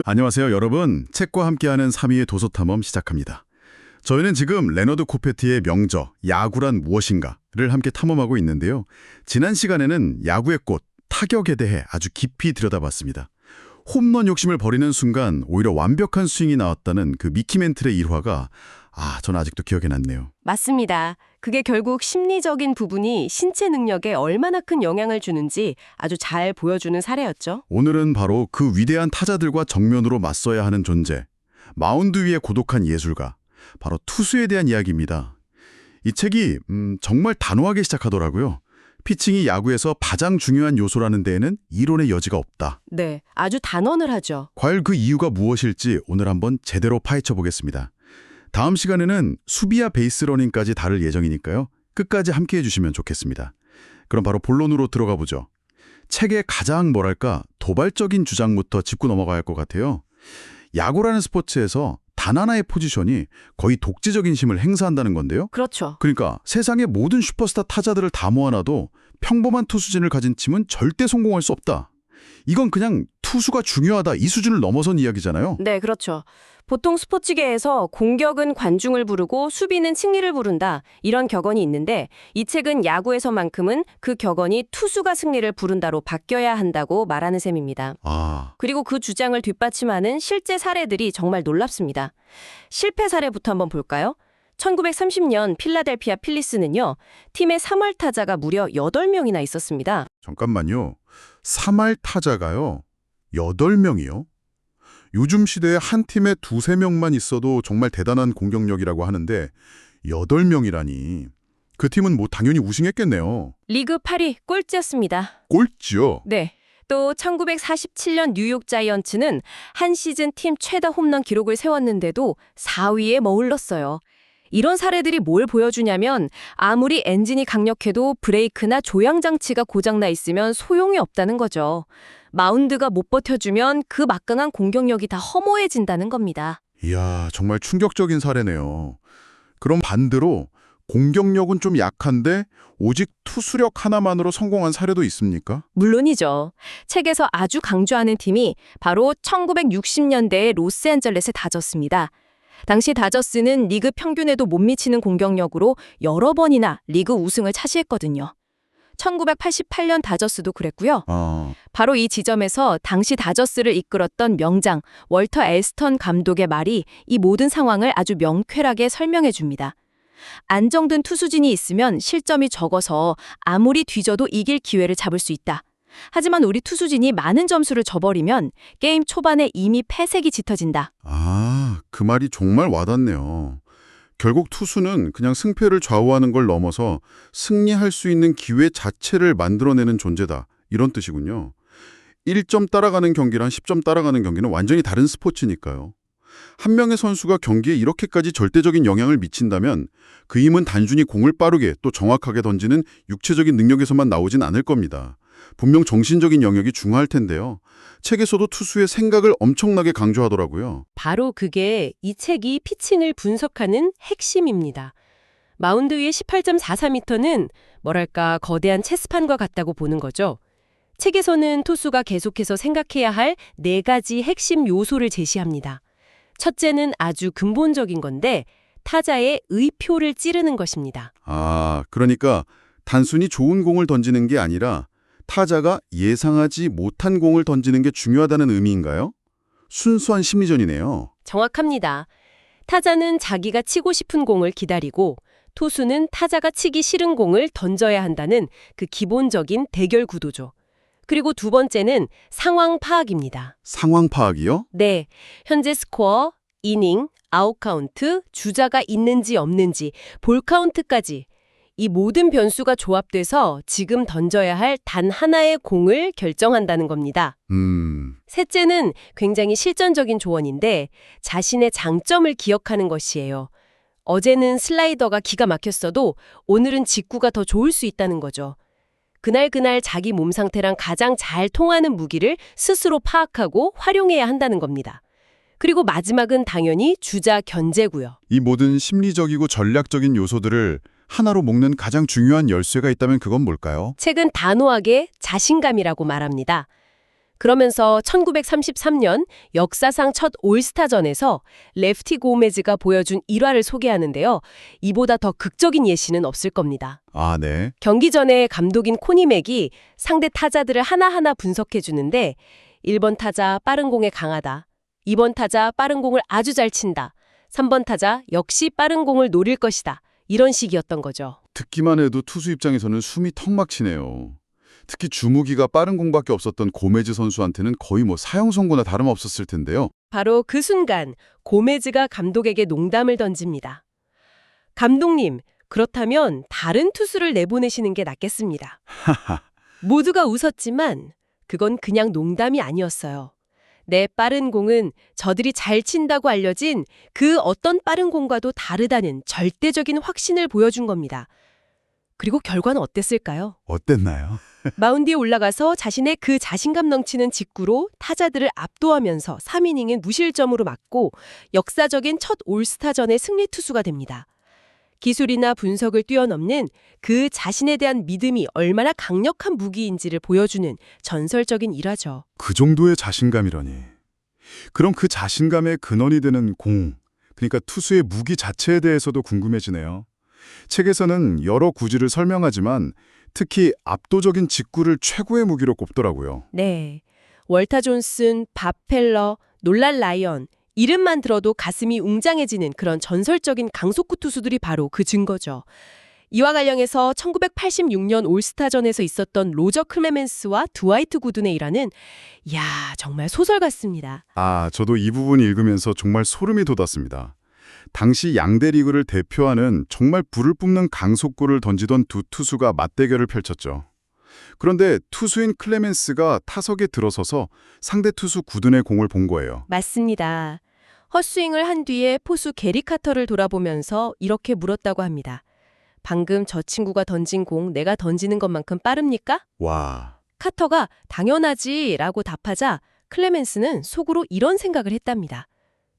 안녕하세요, 여러분. 책과 함께하는 3위의 도서탐험 시작합니다. 저희는 지금 레너드 코페티의 명저, 야구란 무엇인가를 함께 탐험하고 있는데요. 지난 시간에는 야구의 꽃, 타격에 대해 아주 깊이 들여다봤습니다. 홈런 욕심을 버리는 순간 오히려 완벽한 스윙이 나왔다는 그 미키 멘틀의 일화가 전 아직도 기억에 남네요. 맞습니다. 그게 결국 심리적인 부분이 신체 능력에 얼마나 큰 영향을 주는지 아주 잘 보여주는 사례였죠. 오늘은 바로 그 위대한 타자들과 정면으로 맞서야 하는 존재, 마운드 위의 고독한 예술가, 바로 투수에 대한 이야기입니다. 이 책이 정말 단호하게 시작하더라고요. 피칭이 야구에서 가장 중요한 요소라는 데에는 이론의 여지가 없다. 네, 아주 단언을 하죠. 과연 그 이유가 무엇일지 오늘 한번 제대로 파헤쳐 보겠습니다. 다음 시간에는 수비와 베이스러닝까지 다룰 예정이니까요. 끝까지 함께해 주시면 좋겠습니다. 그럼 바로 본론으로 들어가 보죠. 책의 가장 도발적인 주장부터 짚고 넘어가야 할 것 같아요. 야구라는 스포츠에서 단 하나의 포지션이 거의 독재적인 힘을 행사한다는 건데요. 그렇죠. 그러니까 세상의 모든 슈퍼스타 타자들을 다 모아놔도 평범한 투수진을 가진 팀은 절대 성공할 수 없다. 이건 그냥 투수가 중요하다 이 수준을 넘어선 이야기잖아요. 네, 그렇죠. 보통 스포츠계에서 공격은 관중을 부르고 수비는 승리를 부른다. 이런 격언이 있는데 이 책은 야구에서만큼은 그 격언이 투수가 승리를 부른다로 바뀌어야 한다고 말하는 셈입니다. 그리고 그 주장을 뒷받침하는 실제 사례들이 정말 놀랍습니다. 실패 사례부터 한번 볼까요? 1930년 필라델피아 필리스는요. 팀의 3할 타자가 무려 8명이나 있었습니다. 잠깐만요. 3할 타자가요? 8명이요? 요즘 시대에 한 팀에 2~3명만 있어도 정말 대단한 공격력이라고 하는데 8명이라니. 그 팀은 당연히 우승했겠네요. 리그 8위 꼴찌였습니다. 꼴찌요? 네. 또 1947년 뉴욕 자이언츠는 한 시즌 팀 최다 홈런 기록을 세웠는데도 4위에 머물렀어요. 이런 사례들이 뭘 보여주냐면 아무리 엔진이 강력해도 브레이크나 조향장치가 고장나 있으면 소용이 없다는 거죠. 마운드가 못 버텨주면 그 막강한 공격력이 다 허무해진다는 겁니다. 이야, 정말 충격적인 사례네요. 그럼 반대로 공격력은 좀 약한데 오직 투수력 하나만으로 성공한 사례도 있습니까? 물론이죠. 책에서 아주 강조하는 팀이 바로 1960년대의 로스앤젤레스 다저스입니다. 당시 다저스는 리그 평균에도 못 미치는 공격력으로 여러 번이나 리그 우승을 차지했거든요. 1988년 다저스도 그랬고요. 바로 이 지점에서 당시 다저스를 이끌었던 명장 월터 엘스턴 감독의 말이 이 모든 상황을 아주 명쾌하게 설명해 줍니다. 안정된 투수진이 있으면 실점이 적어서 아무리 뒤져도 이길 기회를 잡을 수 있다. 하지만 우리 투수진이 많은 점수를 져버리면 게임 초반에 이미 패색이 짙어진다. 그 말이 정말 와닿네요. 결국 투수는 그냥 승패를 좌우하는 걸 넘어서 승리할 수 있는 기회 자체를 만들어내는 존재다. 이런 뜻이군요. 1점 따라가는 경기랑 10점 따라가는 경기는 완전히 다른 스포츠니까요. 한 명의 선수가 경기에 이렇게까지 절대적인 영향을 미친다면 그 힘은 단순히 공을 빠르게 또 정확하게 던지는 육체적인 능력에서만 나오진 않을 겁니다. 분명 정신적인 영역이 중요할 텐데요. 책에서도 투수의 생각을 엄청나게 강조하더라고요. 바로 그게 이 책이 피칭을 분석하는 핵심입니다. 마운드 위의 18.44m는 뭐랄까 거대한 체스판과 같다고 보는 거죠. 책에서는 투수가 계속해서 생각해야 할 4가지 핵심 요소를 제시합니다. 첫째는 아주 근본적인 건데 타자의 의표를 찌르는 것입니다. 그러니까 단순히 좋은 공을 던지는 게 아니라 타자가 예상하지 못한 공을 던지는 게 중요하다는 의미인가요? 순수한 심리전이네요. 정확합니다. 타자는 자기가 치고 싶은 공을 기다리고 투수는 타자가 치기 싫은 공을 던져야 한다는 그 기본적인 대결 구도죠. 그리고 두 번째는 상황 파악입니다. 상황 파악이요? 네. 현재 스코어, 이닝, 아웃 카운트, 주자가 있는지 없는지, 볼 카운트까지 이 모든 변수가 조합돼서 지금 던져야 할 단 하나의 공을 결정한다는 겁니다. 셋째는 굉장히 실전적인 조언인데 자신의 장점을 기억하는 것이에요. 어제는 슬라이더가 기가 막혔어도 오늘은 직구가 더 좋을 수 있다는 거죠. 그날 자기 몸 상태랑 가장 잘 통하는 무기를 스스로 파악하고 활용해야 한다는 겁니다. 그리고 마지막은 당연히 주자 견제고요. 이 모든 심리적이고 전략적인 요소들을 하나로 묶는 가장 중요한 열쇠가 있다면 그건 뭘까요? 책은 단호하게 자신감이라고 말합니다. 그러면서 1933년 역사상 첫 올스타전에서 레프티 고메즈가 보여준 일화를 소개하는데요. 이보다 더 극적인 예시는 없을 겁니다. 아, 네. 경기 전에 감독인 코니 맥이 상대 타자들을 하나하나 분석해 주는데 1번 타자 빠른 공에 강하다. 2번 타자 빠른 공을 아주 잘 친다. 3번 타자 역시 빠른 공을 노릴 것이다. 이런 식이었던 거죠. 듣기만 해도 투수 입장에서는 숨이 턱 막히네요. 특히 주무기가 빠른 공밖에 없었던 고메즈 선수한테는 거의 뭐 사형 선고나 다름없었을 텐데요. 바로 그 순간 고메즈가 감독에게 농담을 던집니다. 감독님, 그렇다면 다른 투수를 내보내시는 게 낫겠습니다. 모두가 웃었지만 그건 그냥 농담이 아니었어요. 내 빠른 공은 저들이 잘 친다고 알려진 그 어떤 빠른 공과도 다르다는 절대적인 확신을 보여준 겁니다. 그리고 결과는 어땠을까요? 어땠나요? 마운드에 올라가서 자신의 그 자신감 넘치는 직구로 타자들을 압도하면서 3이닝은 무실점으로 막고 역사적인 첫 올스타전의 승리 투수가 됩니다. 기술이나 분석을 뛰어넘는 그 자신에 대한 믿음이 얼마나 강력한 무기인지를 보여주는 전설적인 일화죠. 그 정도의 자신감이라니. 그럼 그 자신감의 근원이 되는 공, 그러니까 투수의 무기 자체에 대해서도 궁금해지네요. 책에서는 여러 구질을 설명하지만 특히 압도적인 직구를 최고의 무기로 꼽더라고요. 네. 월타 존슨, 밥 펠러, 놀랄 라이언, 이름만 들어도 가슴이 웅장해지는 그런 전설적인 강속구 투수들이 바로 그 증거죠. 이와 관련해서 1986년 올스타전에서 있었던 로저 클레멘스와 드와이트 구든의 일화는 이야, 정말 소설 같습니다. 아, 저도 이 부분 읽으면서 정말 소름이 돋았습니다. 당시 양대 리그를 대표하는 정말 불을 뿜는 강속구를 던지던 두 투수가 맞대결을 펼쳤죠. 그런데 투수인 클레멘스가 타석에 들어서서 상대 투수 구든의 공을 본 거예요. 맞습니다. 헛스윙을 한 뒤에 포수 게리 카터를 돌아보면서 이렇게 물었다고 합니다. 방금 저 친구가 던진 공 내가 던지는 것만큼 빠릅니까? 와, 카터가 당연하지 라고 답하자 클레멘스는 속으로 이런 생각을 했답니다.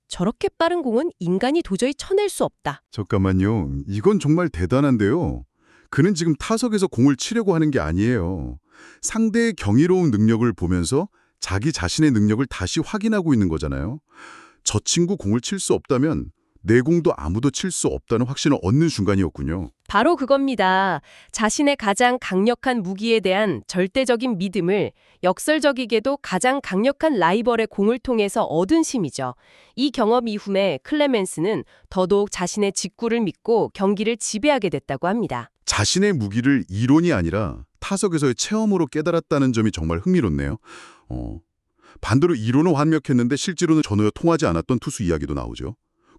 저렇게 빠른 공은 인간이 도저히 쳐낼 수 없다. 잠깐만요. 이건 정말 대단한데요. 그는 지금 타석에서 공을 치려고 하는 게 아니에요. 상대의 경이로운 능력을 보면서 자기 자신의 능력을 다시 확인하고 있는 거잖아요. 저 친구 공을 칠 수 없다면 내 공도 아무도 칠 수 없다는 확신을 얻는 순간이었군요. 바로 그겁니다. 자신의 가장 강력한 무기에 대한 절대적인 믿음을 역설적이게도 가장 강력한 라이벌의 공을 통해서 얻은 심이죠. 이 경험 이후에 클레멘스는 더더욱 자신의 직구를 믿고 경기를 지배하게 됐다고 합니다. 자신의 무기를 이론이 아니라 타석에서의 체험으로 깨달았다는 점이 정말 흥미롭네요. 반대로 이론은 완벽했는데 실제로는 전혀 통하지 않았던 투수 이야기도 나오죠.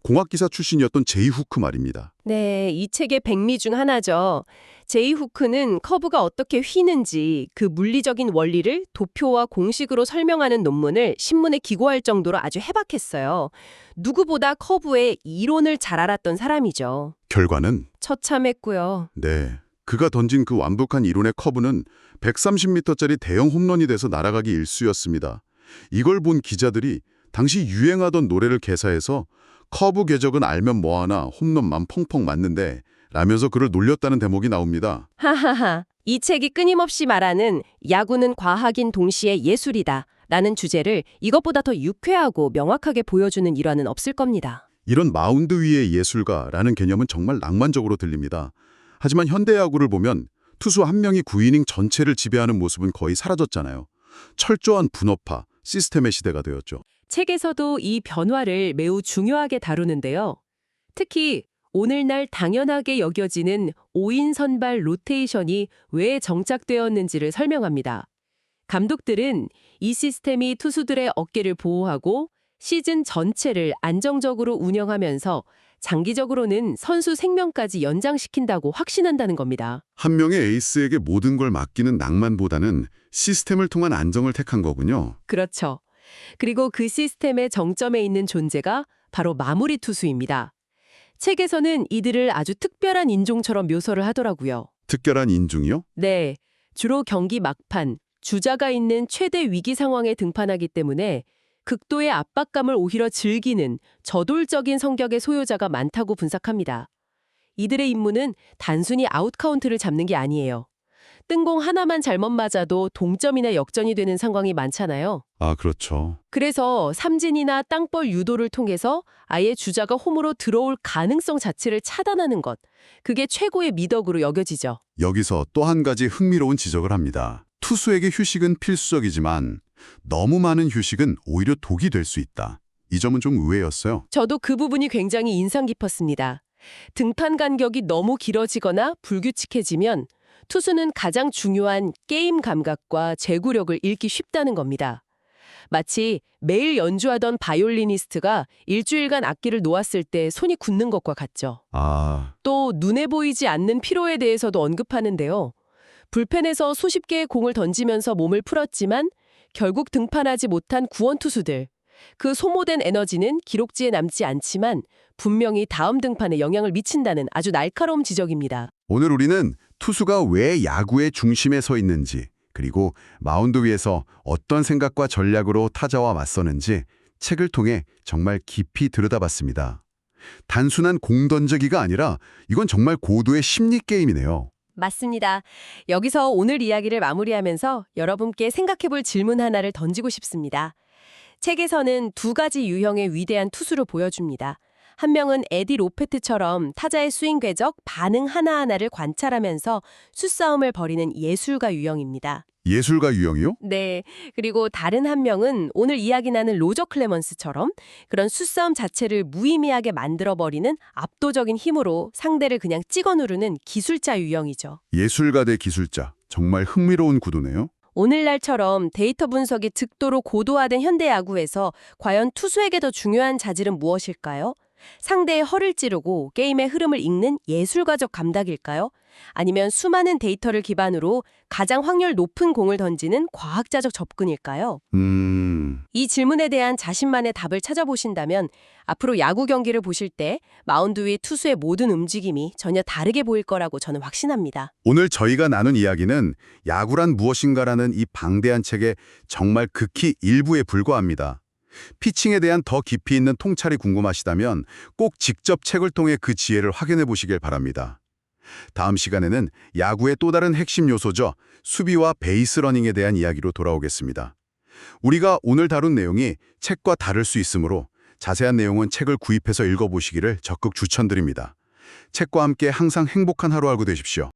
공학기사 출신이었던 제이 후크 말입니다. 네, 이 책의 백미 중 하나죠. 제이 후크는 커브가 어떻게 휘는지 그 물리적인 원리를 도표와 공식으로 설명하는 논문을 신문에 기고할 정도로 아주 해박했어요. 누구보다 커브의 이론을 잘 알았던 사람이죠. 결과는 처참했고요. 네, 그가 던진 그 완벽한 이론의 커브는 130m짜리 대형 홈런이 돼서 날아가기 일쑤였습니다. 이걸 본 기자들이 당시 유행하던 노래를 개사해서 커브 궤적은 알면 뭐하나 홈런만 펑펑 맞는데 라면서 그를 놀렸다는 대목이 나옵니다. 하하하. 이 책이 끊임없이 말하는 야구는 과학인 동시에 예술이다 라는 주제를 이것보다 더 유쾌하고 명확하게 보여주는 일화는 없을 겁니다. 이런 마운드 위의 예술가라는 개념은 정말 낭만적으로 들립니다. 하지만 현대 야구를 보면 투수 한 명이 9이닝 전체를 지배하는 모습은 거의 사라졌잖아요. 철저한 분업화, 시스템의 시대가 되었죠. 책에서도 이 변화를 매우 중요하게 다루는데요. 특히 오늘날 당연하게 여겨지는 5인 선발 로테이션이 왜 정착되었는지를 설명합니다. 감독들은 이 시스템이 투수들의 어깨를 보호하고 시즌 전체를 안정적으로 운영하면서 장기적으로는 선수 생명까지 연장시킨다고 확신한다는 겁니다. 한 명의 에이스에게 모든 걸 맡기는 낭만보다는 시스템을 통한 안정을 택한 거군요. 그렇죠. 그리고 그 시스템의 정점에 있는 존재가 바로 마무리 투수입니다. 책에서는 이들을 아주 특별한 인종처럼 묘사를 하더라고요. 특별한 인중이요? 네, 주로 경기 막판, 주자가 있는 최대 위기 상황에 등판하기 때문에 극도의 압박감을 오히려 즐기는 저돌적인 성격의 소유자가 많다고 분석합니다. 이들의 임무는 단순히 아웃카운트를 잡는 게 아니에요. 뜬공 하나만 잘못 맞아도 동점이나 역전이 되는 상황이 많잖아요. 아, 그렇죠. 그래서 삼진이나 땅볼 유도를 통해서 아예 주자가 홈으로 들어올 가능성 자체를 차단하는 것. 그게 최고의 미덕으로 여겨지죠. 여기서 또 한 가지 흥미로운 지적을 합니다. 투수에게 휴식은 필수적이지만 너무 많은 휴식은 오히려 독이 될 수 있다. 이 점은 좀 의외였어요. 저도 그 부분이 굉장히 인상 깊었습니다. 등판 간격이 너무 길어지거나 불규칙해지면 투수는 가장 중요한 게임 감각과 제구력을 잃기 쉽다는 겁니다. 마치 매일 연주하던 바이올리니스트가 일주일간 악기를 놓았을 때 손이 굳는 것과 같죠. 아, 또 눈에 보이지 않는 피로에 대해서도 언급하는데요. 불펜에서 수십 개의 공을 던지면서 몸을 풀었지만 결국 등판하지 못한 구원투수들. 그 소모된 에너지는 기록지에 남지 않지만 분명히 다음 등판에 영향을 미친다는 아주 날카로운 지적입니다. 오늘 우리는 투수가 왜 야구의 중심에 서 있는지, 그리고 마운드 위에서 어떤 생각과 전략으로 타자와 맞서는지 책을 통해 정말 깊이 들여다봤습니다. 단순한 공 던지기가 아니라 이건 정말 고도의 심리 게임이네요. 맞습니다. 여기서 오늘 이야기를 마무리하면서 여러분께 생각해볼 질문 하나를 던지고 싶습니다. 책에서는 두 가지 유형의 위대한 투수를 보여줍니다. 한 명은 에디 로페트처럼 타자의 스윙 궤적, 반응 하나하나를 관찰하면서 수싸움을 벌이는 예술가 유형입니다. 예술가 유형이요? 네. 그리고 다른 한 명은 오늘 이야기 나는 로저 클레먼스처럼 그런 수싸움 자체를 무의미하게 만들어버리는 압도적인 힘으로 상대를 그냥 찍어 누르는 기술자 유형이죠. 예술가 대 기술자. 정말 흥미로운 구도네요. 오늘날처럼 데이터 분석이 극도로 고도화된 현대 야구에서 과연 투수에게 더 중요한 자질은 무엇일까요? 상대의 허를 찌르고 게임의 흐름을 읽는 예술가적 감각일까요? 아니면 수많은 데이터를 기반으로 가장 확률 높은 공을 던지는 과학자적 접근일까요? 이 질문에 대한 자신만의 답을 찾아보신다면 앞으로 야구 경기를 보실 때 마운드 위 투수의 모든 움직임이 전혀 다르게 보일 거라고 저는 확신합니다. 오늘 저희가 나눈 이야기는 야구란 무엇인가라는 이 방대한 책의 정말 극히 일부에 불과합니다. 피칭에 대한 더 깊이 있는 통찰이 궁금하시다면 꼭 직접 책을 통해 그 지혜를 확인해 보시길 바랍니다. 다음 시간에는 야구의 또 다른 핵심 요소죠. 수비와 베이스 러닝에 대한 이야기로 돌아오겠습니다. 우리가 오늘 다룬 내용이 책과 다를 수 있으므로 자세한 내용은 책을 구입해서 읽어보시기를 적극 추천드립니다. 책과 함께 항상 행복한 하루하루 되십시오.